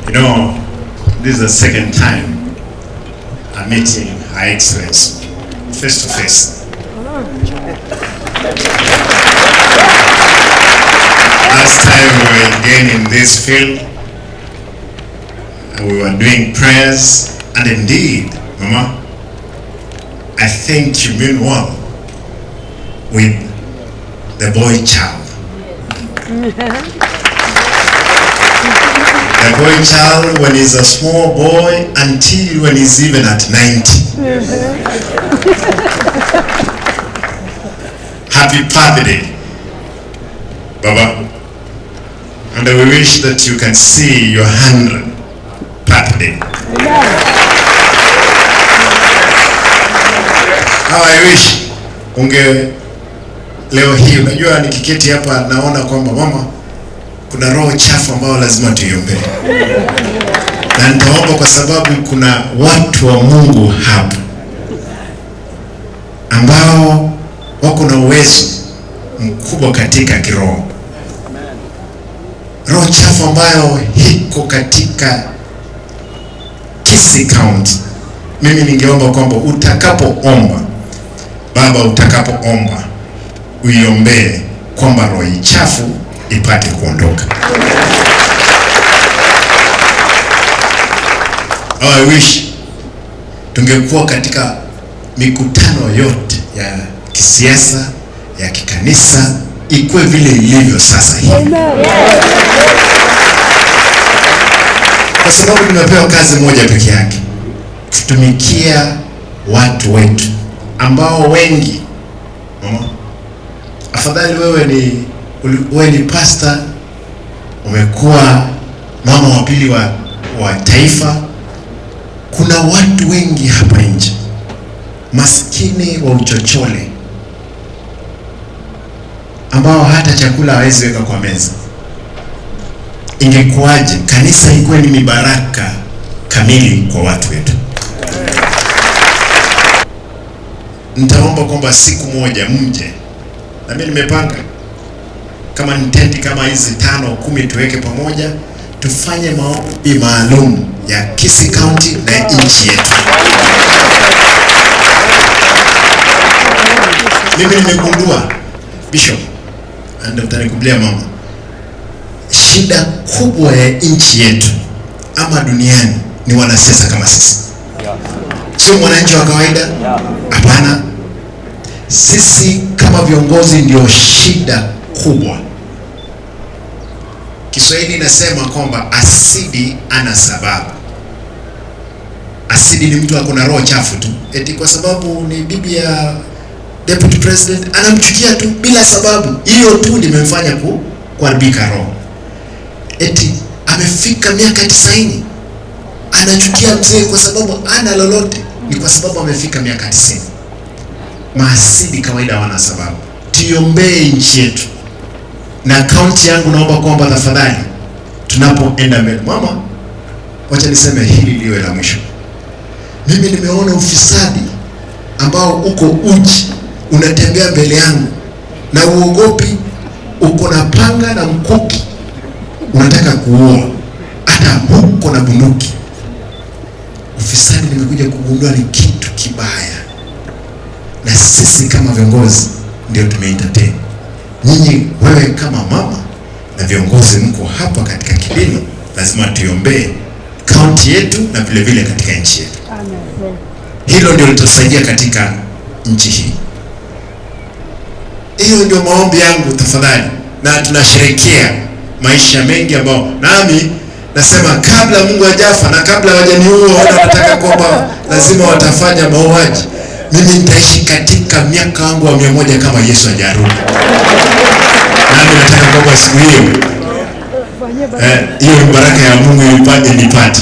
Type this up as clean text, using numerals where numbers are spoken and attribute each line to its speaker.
Speaker 1: You know, this is the second time I'm meeting Her Excellency face to face. Last time we were again in this field, we were doing prayers, and indeed, Mama, I think you mean well with the boy child. The boy child when he's a small boy until when he's even at 90. Happy birthday, Baba. And we wish that you can see your 100th birthday. How I wish leo hii, unajua nikiketi hapa naona kwamba mama, kuna roho chafu ambao lazima tuiombee. Na nitaomba kwa sababu kuna watu wa Mungu hapa ambao wako na uwezo mkubwa katika kiroho. Roho chafu ambayo hiko katika KISII County. Mimi ningeomba kwamba utakapoomba, Baba, utakapoomba uiombee kwamba roho chafu ipate kuondoka. I wish tungekuwa katika mikutano yote ya kisiasa, ya kikanisa, ikuwe vile ilivyo sasa hivi. Kwa sababu nimepewa kazi moja peke yake, kutumikia watu wetu ambao wengi, mama, afadhali wewe ni pastor, umekuwa mama wa pili wa taifa. Kuna watu wengi hapa nje maskini wa uchochole ambao hata chakula hawezi weka kwa meza. Ingekuwaje kanisa ikuwe ni mibaraka kamili kwa watu wetu? Nitaomba kwamba siku moja mje, na mimi nimepanga kama nitendi kama hizi 5 10 tuweke pamoja, tufanye maombi maalum ya KISII County na nchi yetu. Mimi nimegundua, Bishop, ndio mtanikublia mama, shida kubwa ya nchi yetu ama duniani ni wanasiasa kama sisi. Sio mwananchi wa kawaida. Hapana. Sisi kama viongozi ndio shida kubwa. Kiswahili inasema kwamba asidi ana sababu. Asidi ni mtu akona roho chafu tu. Eti kwa sababu ni bibi ya deputy president anamchukia tu bila sababu. Hiyo tu limemfanya kuharibika roho. Eti amefika miaka 90 anachukia mzee kwa sababu ana lolote, ni kwa sababu amefika miaka 90. Maasidi kawaida wana sababu. Tuiombee nchi yetu. Na kaunti yangu naomba kwamba tafadhali tunapoenda mbele, mama, wacha niseme hili liwe la mwisho. Mimi nimeona ufisadi ambao uko uchi unatembea mbele yangu, na uogopi, uko na panga na mkuki, unataka kuua, hata uko na bunduki. Ufisadi nimekuja kugundua ni kitu kibaya, na sisi kama viongozi ndio tumeentertain. Nyinyi, wewe kama mama na viongozi mko hapa katika kidini, lazima tuiombee kaunti yetu na vile vile katika nchi yetu. Amen. Hilo ndio litusaidia katika nchi hii. Hiyo ndio maombi yangu tafadhali, na tunasherehekea maisha mengi ambao nami nasema kabla Mungu hajafa na kabla wajaniua wanataka kwamba lazima watafanya mauaji, mimi nitaishi katika miaka wangu wa 100 kama Yesu hajarudi. Nami nataka kwamba siku hiyo hiyo baraka ya Mungu nipate.